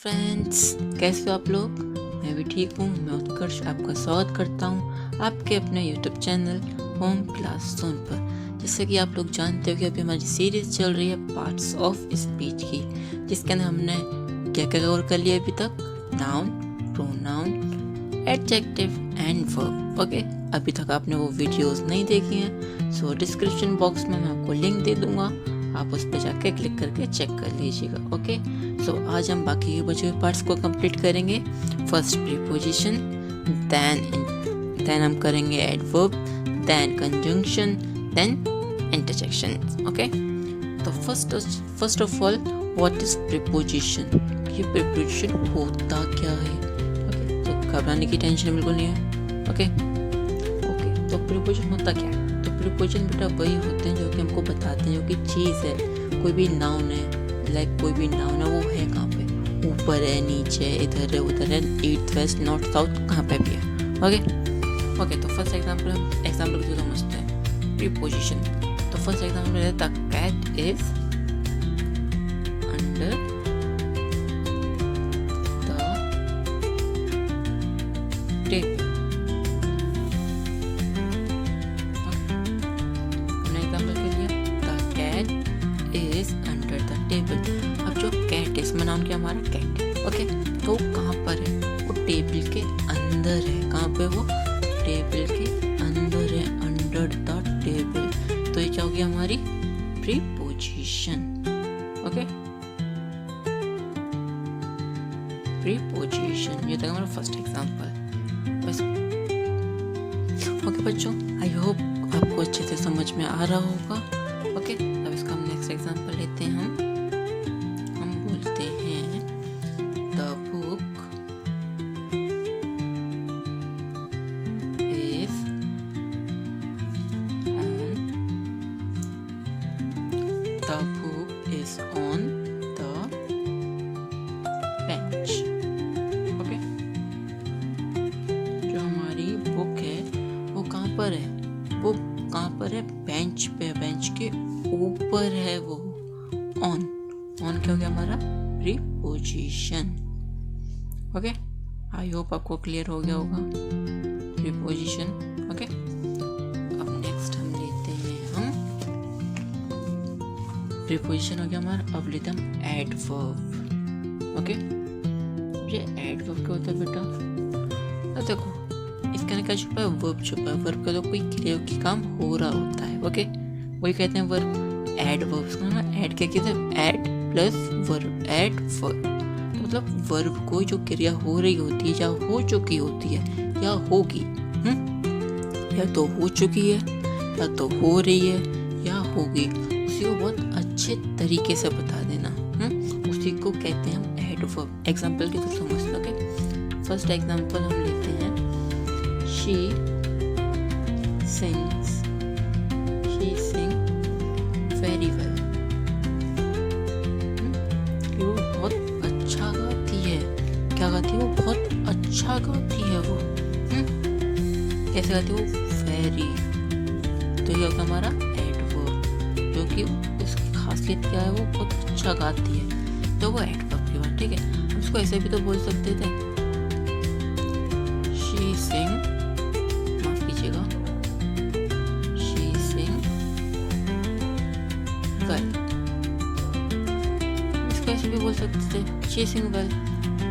Friends, कैसे हो आप लोग। मैं भी ठीक हूँ। मैं उत्कर्ष आपका स्वागत करता हूँ आपके अपने YouTube channel home class zone पर। जैसे कि आप लोग जानते हो कि अभी हमारी सीरीज चल रही है पार्ट्स ऑफ स्पीच की, जिसके अंदर हमने क्या क्या कवर कर लिया अभी तक। Noun, pronoun, adjective and verb. Okay, अभी तक आपने वो वीडियोस नहीं देखी हैं सो डिस्क्रिप्शन बॉक्स में मैं आपको लिंक दे दूंगा, आप उस पर जाके क्लिक करके चेक कर लीजिएगा। ओके, सो आज हम बाकी के बचे हुए पार्ट्स को कंप्लीट करेंगे। फर्स्ट प्रीपोजिशन, देन हम करेंगे adverb, then conjunction, then interjection. Okay, तो first of all what is preposition. ये प्रीपोजिशन होता क्या है। ओके, तो घबराने की टेंशन बिल्कुल नहीं है। ओके, तो प्रीपोजिशन होता क्या है। तो प्रीपोजिशन बेटा वही होते हैं जो कि हमको बताते हैं जो कि चीज़ है, कोई भी नाउन है, लाइक कोई भी नाउन है, वो है कहाँ पे, ऊपर है, नीचे है, इधर है, उधर है, ईस्ट वेस्ट नॉर्थ साउथ, कहाँ पे भी है। ओके, तो फर्स्ट एग्जाम्पल को समझते हैं प्रीपोजिशन। तो फर्स्ट एग्जाम्पल है the cat is under the table. अब जो कैट है, इसमें नाम क्या हमारा कैट। ओके, तो कहाँ पर है, वो टेबल के अंदर है। कहाँ पे, वो टेबल के अंदर है, अंडर द टेबल। तो ये क्या होगी हमारी प्रीपोजिशन। ओके, प्रीपोजिशन ये था हमारा फर्स्ट एग्जांपल। बस ओके बच्चों, आई होप आपको अच्छे से समझ में आ रहा होगा। ओके, अब इसका हम नेक्स्ट एग्जांपल लेते हैं। हम बोलते हैं the book is on the bench. Okay, जो हमारी बुक है वो कहाँ पर है, वो कहाँ पर है, बेंच पे, बेंच के ऊपर है वो। ऑन क्या हो गया हमारा प्रीपोजिशन। ओके, आई होप आपको क्लियर हो गया होगा प्रीपोजिशन। ओके, अब नेक्स्ट हम लेते हैं प्रीपोजिशन हो गया हमारा। अब लेते हम एडवर्ब। ओके, ये एडवर्ब क्या होता है बेटा। तो देखो इसके अंदर क्या छुपा है, वर्ब छुपा है। वर्ब का तो कोई क्रिया की काम हो रहा होता है। ओके, वही कहते हैं वर्ब। एडवर्ब्स का ना ऐड क्या कहते हैं, add plus verb, add verb. तो मतलब वर्ब कोई जो क्रिया हो रही होती है या हो चुकी होती है या होगी, या तो हो चुकी है या तो हो रही है या होगी, उसी को बहुत अच्छे तरीके से बता देना। उसी को कहते हैं हम एडवर्ब। एग्जाम्पल की तो समझ लो। फर्स्ट एग्जाम्पल हम लेते हैं, she sings very well। वो बहुत अच्छा गाती है। क्या गाती है वो, बहुत अच्छा गाती है वो। कैसे गाती है वो, वेरी। तो ये होगा हमारा एडवर्ब, जो कि उसकी खासियत क्या है, वो बहुत अच्छा गाती है, तो वो एडवर्ब की बात। ठीक है, हम उसको ऐसे भी तो बोल सकते थे, she sing, माफ कीजिएगा, she sing well। इसको ऐसे भी बोल सकते थे, she sing well।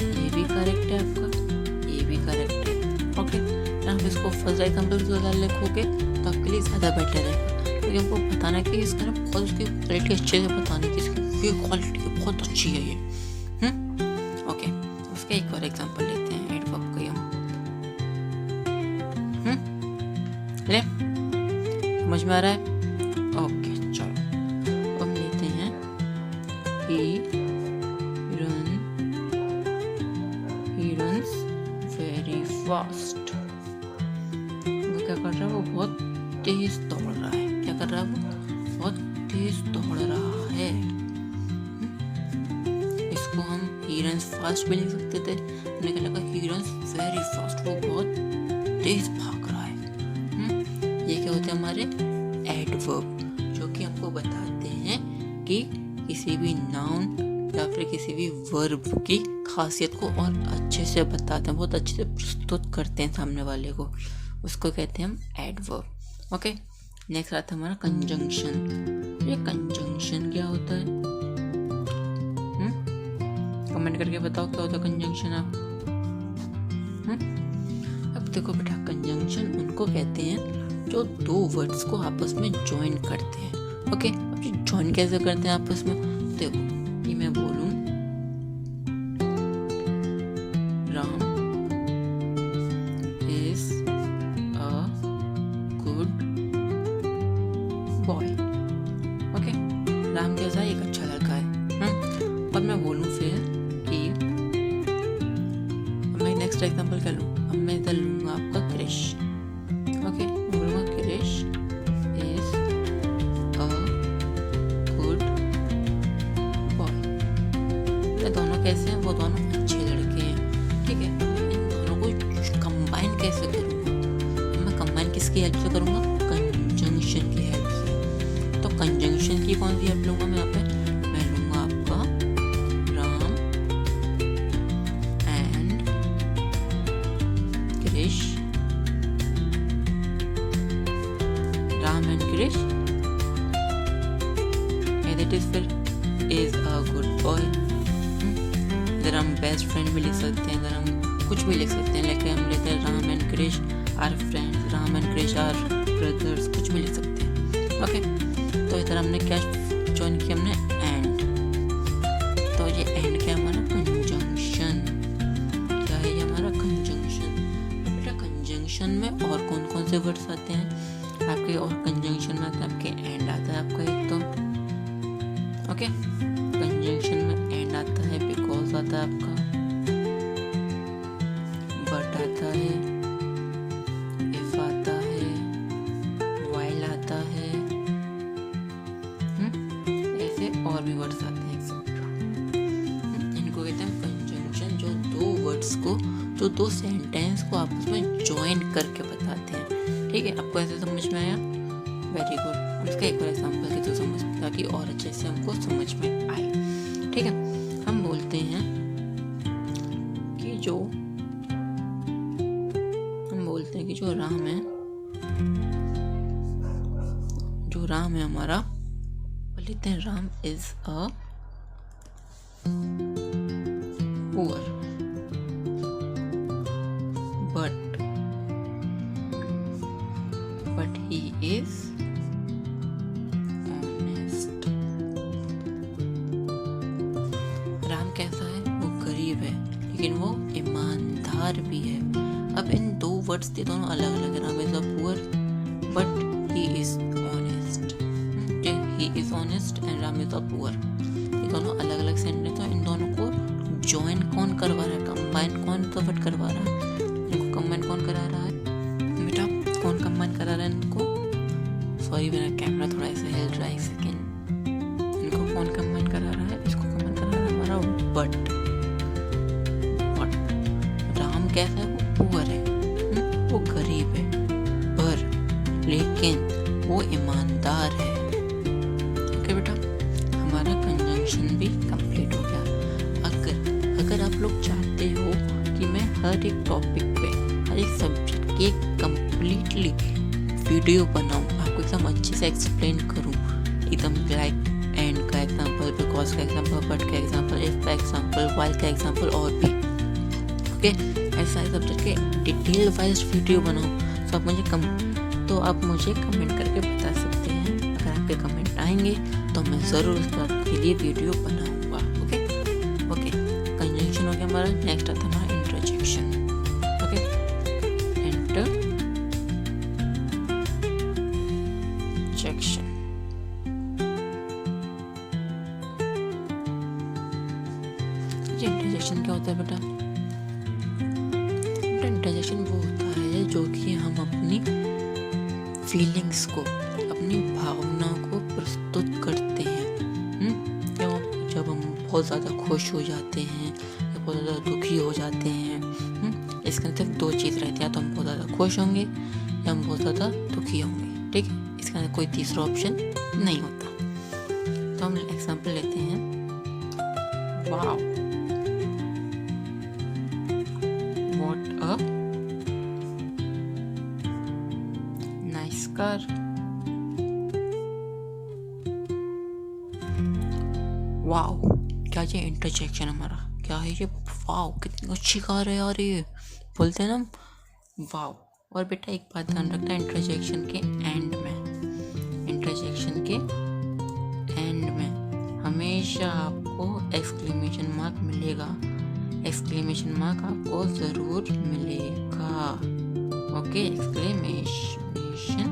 ये भी करेक्ट है आपका, ये भी करेक्ट है। ओके, आप इसको फर्स्ट एग्जाम्पल लिखोगे तो आपके लिए ज़्यादा बेटर है, क्योंकि हमको बताना है कि इसका बहुत उसकी क्वालिटी अच्छे से बताने की, इसकी क्वालिटी बहुत अच्छी है ये। ओके, उसका एक और एग्जाम्पल लेते हैं एडवर्ब का हम। ले समझ में आ रहा है। ओके, चलो हम लेते हैं he runs very fast। वो क्या कर रहा है, वो बहुत तेज दौड़ रहा है। क्या कर रहा है, वो बहुत तेज दौड़ रहा है। इसको हम he runs fast भी लिख सकते थे। हमने क्या लगा, he runs very fast, वो बहुत तेज भाग रहा है। ये क्या होते हैं हमारे एडवर्ब, जो कि हमको बताते हैं कि किसी भी नाउन या फिर किसी भी वर्ब की खासियत को और अच्छे से बताते हैं, बहुत अच्छे से प्रस्तुत करते हैं सामने वाले को, उसको कहते हैं हम एडवर्ब। ओके, नेक्स्ट आता है हमारा कंजंक्शन। ये कंजंक्शन क्या होता है? कमेंट करके बताओ क्या होता है कंजंक्शन। आप अब देखो बेटा, कंजंक्शन उनको कहते हैं जो दो वर्ड्स को आपस में ज्वाइन करते हैं। ओके, अब ये ज्वाइन कैसे करते हैं आपस में? देखो, ये मैं बोलूं Ram is a good boy. Okay, Ram कैसा है? एक अच्छा लड़का है। और मैं बोलूं फिर कि मैं नेक्स्ट एग्जांपल कर लूँ। अब मैं इधर लूँगा आपका क्रिश। ओके, मैं बोलूँगा Krish is a good boy. ये दोनों कैसे हैं? वो दोनों अच्छे लड़के हैं। ठीक है, इन दोनों को कंबाइन कैसे करूँगा? मैं कंबाइन किसकी हेल्प से करूँगा? कंजंक्शन की हेल्प से। तो कंजंक्शन की कौन सी हेल्प लूँगा मैं यहाँ पे? मैं लूँगा आपका Ram and Krish. Ram and Krish that is फिर इज अ गुड बॉय। इधर हम बेस्ट फ्रेंड भी लिख सकते हैं, इधर हम कुछ भी लिख सकते हैं, लेकिन हम लेते हैं Ram and Krish are friends, Ram and Krish are brothers, कुछ भी लिख सकते हैं। ओके, तो इधर हमने क्या ज्वाइन किया? हमने एंड। तो ये एंड क्या हमारा? कंजंक्शन। क्या है ये हमारा? कंजंक्शन। बेटा, कंजंक्शन में और कौन कौन से वर्ड्स आते हैं आपके? और कंजंक्शन में आता है आपके एंड आता है आपका एक तो। ओके, कंजंक्शन में एंड आता है, बिकॉज आता है आपका, बट आता है, इफ आता है, व्हाइल आता है, ऐसे और भी वर्ड्स आते हैं एक्सेट्रा। इनको कहते हैं कंजंक्शन, जो दो वर्ड्स को, जो दो सेंटेंस को आपस में ज्वाइन करके बताते हैं। ठीक है, आपको ऐसे समझ में आया? Very good. हम इसका एक और एग्जाम्पल के थ्रू समझ, ताकि और अच्छे से हमको समझ में आए। ठीक है, हम बोलते हैं कि जो राम है, जो राम है हमारा, बोलते हैं Ram is a poor but he is honest। Ram कैसा है? वो गरीब है, लेकिन वो ईमानदार भी है। अब इन दो वर्ड्स के दोनों अलग अलग है। Ram is a poor but he is honest. He is honest and Ram is a poor, ये दोनों अलग अलग सेंटेंस हैं। इन दोनों को ज्वाइन कौन करवा रहा है? कंबाइन कौन तो वर्ड करवा रहा है? इनको कंबाइन कौन करा रहा है बेटा? कौन कंबाइन करा रहा है इनको? सॉरी, मेरा कैमरा थोड़ा ऐसा हिल रहा है, एक सेकेंड। इनको कौन कंबाइन करा रहा है? इसको कंबाइन करा रहा है हमारा बट। राम कैसा है? वो पुअर है, वो गरीब है, पर लेकिन वो ईमानदार है। ओके बेटा, हमारा कंजंक्शन भी कंप्लीट हो गया। अगर आप लोग चाहते हो कि मैं हर एक टॉपिक पे, हर एक सब्जेक्ट की कंप्लीटली वीडियो बनाऊं, आपको एकदम अच्छे से एक्सप्लेन करूं, एकदम लाइक एंड का एग्जांपल, बिकॉज का एग्जांपल, बट का एग्जांपल, इफ का एग्जांपल, व्हाइल का एग्जांपल और भी, ओके, ऐसा सब्जेक्ट के डिटेल वाइज वीडियो बनाऊं, तो आप मुझे कमेंट करके बता सकते हैं। अगर आपके कमेंट आएंगे तो मैं ज़रूर उस बात के लिए वीडियो बनाऊंगा। ओके, कंजंक्शन हो गया हमारा। नेक्स्ट आता है हमारा इंटरजेक्शन। Okay, interjection. ये इंटरजेक्शन क्या होता है बेटा? इंटरजेक्शन वो होता है जो कि हम अपनी फीलिंग्स को, अपनी भावनाओं को प्रस्तुत करते हैं। जब हम बहुत ज़्यादा खुश हो जाते हैं या बहुत ज़्यादा दुखी हो जाते हैं, इसके अंदर दो चीज़ रहती है, तो हम बहुत ज़्यादा खुश होंगे या हम बहुत ज़्यादा दुखी होंगे। ठीक है, इसके अंदर कोई तीसरा ऑप्शन नहीं होता। तो हम एग्जाम्पल लेते हैं wow, what a nice car. Wow, क्या ये इंटरजेक्शन हमारा, क्या है ये, वाओ कितनी अच्छी कार है यार ये, बोलते हैं ना हम वाओ। और बेटा एक बात ध्यान रखना, इंटरजेक्शन के एंड में, इंटरजेक्शन के एंड में हमेशा आपको एक्सक्लेमेशन मार्क मिलेगा, एक्सक्लेमेशन मार्क आपको ज़रूर मिलेगा। ओके, एक्सक्लेमेशन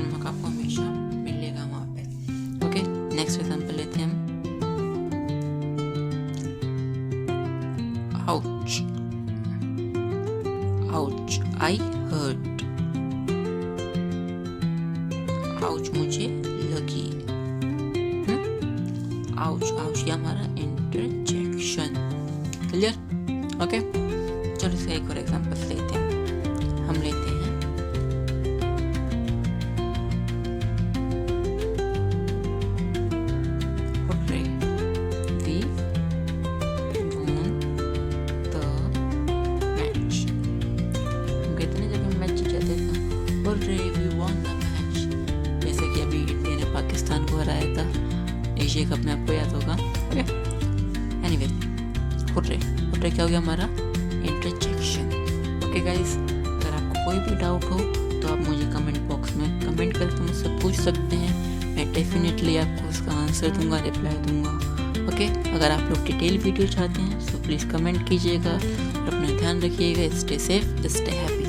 मार्क आपको हमेशा मिलेगा वहाँ पे। ओके, नेक्स्ट एग्जाम्पल लेते हैं हम। आउच, आउच आई हर्ट, आउच मुझे लगी। आउच, आउच ये हमारा इंटरजेक्शन। क्लियर? ओके, चलो इसका एक और एग्जांपल लेते हैं। हम लेते हैं hurray, we won the match. हम कहते हैं जब हम मैच जीते थे, hurray we won the match. जैसे कि अभी इंडिया ने पाकिस्तान को हराया था एशिया कप में, आपको याद होगा। ओके, एनीवे, हुर्रे, हुर्रे क्या हो गया हमारा इंटरजेक्शन। ओके गाइस, अगर आपको कोई भी डाउट हो तो आप मुझे कमेंट बॉक्स में कमेंट करके मुझसे पूछ सकते हैं, मैं डेफिनेटली आपको उसका आंसर दूंगा, रिप्लाई दूंगा। ओके, अगर आप लोग डिटेल वीडियो चाहते हैं तो प्लीज़ कमेंट कीजिएगा और अपना ध्यान रखिएगा। Stay safe, stay happy.